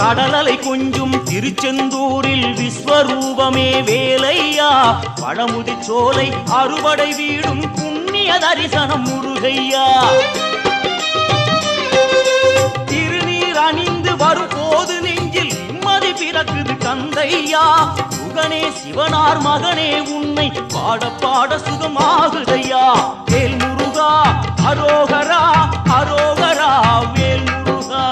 கடலலை கொஞ்சும் திருச்செந்தூரில் விஸ்வரூபமே வேலையா பழமுதி சோலை அறுவடை வீடும் புண்ணிய தரிசனம் முருகையா திருநீர் அணிந்து வரும் போது நெஞ்சில் நிம்மதி பிறக்குது கந்தையா சுகனே சிவனார் மகனே உன்னை பாட பாட சுகமாகுதையா வேல் முருகா அரோகரா அரோகரா வேல் முருகா